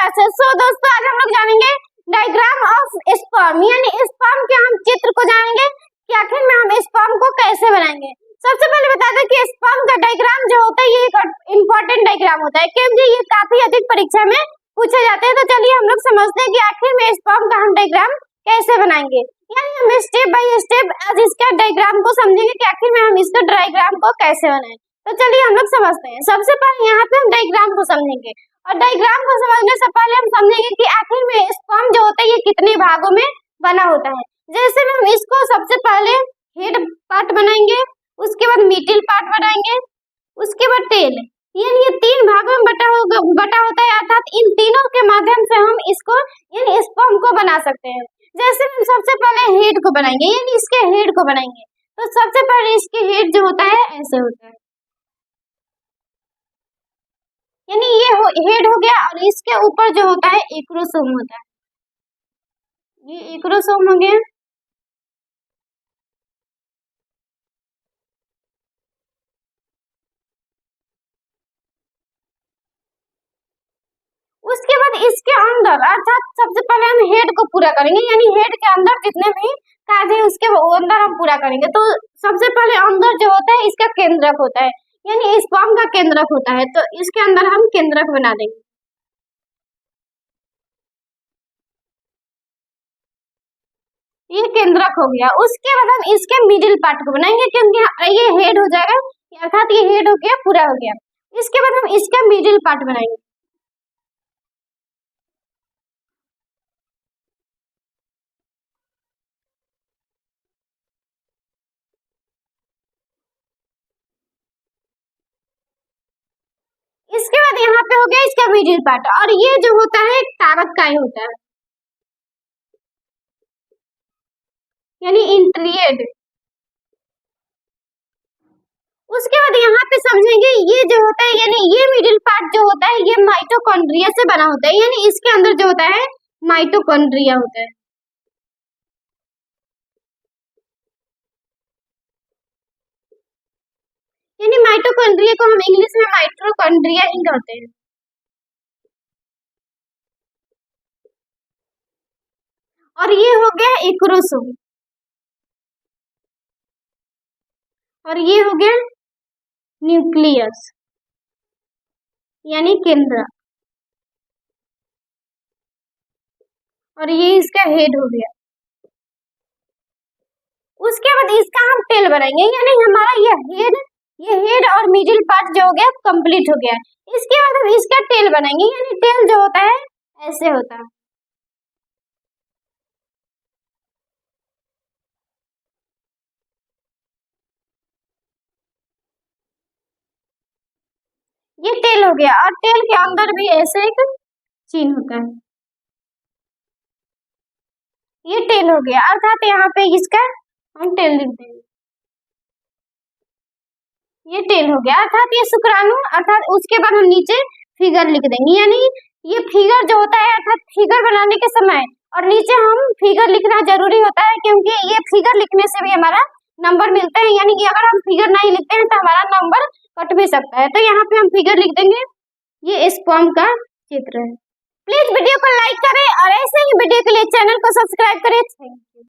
Classes. सो दोस्तों, आज हम लोग जानेंगे डायग्राम ऑफ स्पर्म, यानी स्पर्म के हम चित्र को जानेंगे कि आखिर में हम स्पर्म को कैसे बनाएंगे। सबसे पहले बता दें कि स्पर्म का डायग्राम जो होता है ये एक इम्पोर्टेंट डायग्राम होता है, क्योंकि ये काफी अधिक परीक्षा में पूछे जाते हैं। तो चलिए हम लोग समझते हैं कि आखिर में स्पर्म का हम डायग्राम कैसे बनाएंगे, यानी हम स्टेप बाय स्टेप आज इसका डायग्राम को समझेंगे कि आखिर में हम इसका डायग्राम को कैसे बनाएं। तो चलिए हम लोग समझते हैं। सबसे पहले यहाँ पे हम डायग्राम को समझेंगे, और डायग्राम को समझने से पहले हम समझेंगे कि आखिर में स्पर्म जो होता है ये कितने भागों में बना होता है। जैसे हम इसको सबसे पहले हेड पार्ट बनाएंगे, उसके बाद मिडिल पार्ट बनाएंगे, उसके बाद टेल, यानी ये तीन भागों में बटा होता है। अर्थात इन तीनों के माध्यम से हम इसको यानी स्पर्म को बना सकते हैं। जैसे हम सबसे पहले हेड को बनाएंगे, यानी इसके हेड को बनाएंगे, तो सबसे पहले इसके हेड जो होता है ऐसे होता है, यानी ये हेड हो गया, और इसके ऊपर जो होता है एक्रोसोम होता है, ये एक्रोसोम हो गया। उसके बाद इसके अंदर, अर्थात सबसे पहले हम हेड को पूरा करेंगे, यानी हेड के अंदर जितने भी कार्य है उसके अंदर हम पूरा करेंगे। तो सबसे पहले अंदर जो होता है इसका केंद्रक होता है, यानी स्पर्म का केंद्रक होता है, तो इसके अंदर हम केंद्रक बना देंगे। ये केंद्रक हो गया। उसके बाद हम इसके मिडिल पार्ट को बनाएंगे, क्योंकि ये हेड हो जाएगा, अर्थात ये हेड हो गया, पूरा हो गया। इसके बाद हम इसका मिडिल पार्ट बनाएंगे। इसके बाद यहाँ पे हो गया इसका मिडिल पार्ट, और ये जो होता है तारक का ही होता है, यानी इंटरियड। उसके बाद यहाँ पे समझेंगे ये जो होता है, यानी ये मिडिल पार्ट जो होता है ये माइटोकॉन्ड्रिया से बना होता है, यानी इसके अंदर जो होता है माइटोकॉन्ड्रिया होता है। यानी माइटोकॉन्ड्रिया को हम इंग्लिश में माइटोकॉन्ड्रिया ही कहते हैं। और ये हो गया एक्रोसोम, और ये हो गया न्यूक्लियस, यानी केंद्र, और ये इसका हेड हो गया। उसके बाद इसका हम टेल बनाएंगे, यानी हमारा ये हेड और मिडिल पार्ट जो हो गया कंप्लीट हो गया। इसके बाद हम इसका टेल बनाएंगे, यानी टेल जो होता है ऐसे होता है। ये टेल हो गया, और टेल के अंदर भी ऐसे एक चिन्ह होता है, ये टेल हो गया। अर्थात यहाँ पे इसका हम टेल लिख देंगे, ये टेल हो गया। अर्थात ये शुक्राणु, अर्थात उसके बाद हम नीचे फिगर लिख देंगे, यानी ये फिगर जो होता है, अर्थात फिगर बनाने के समय और नीचे हम फिगर लिखना जरूरी होता है, क्योंकि ये फिगर लिखने से भी हमारा नंबर मिलता है। यानी कि अगर हम फिगर नहीं लिखते हैं तो हमारा नंबर कट भी सकता है। तो यहाँ पे हम फिगर लिख देंगे, ये स्पर्म का चित्र है। प्लीज वीडियो को लाइक करें और ऐसे ही वीडियो के लिए चैनल को सब्सक्राइब करें। Thank you.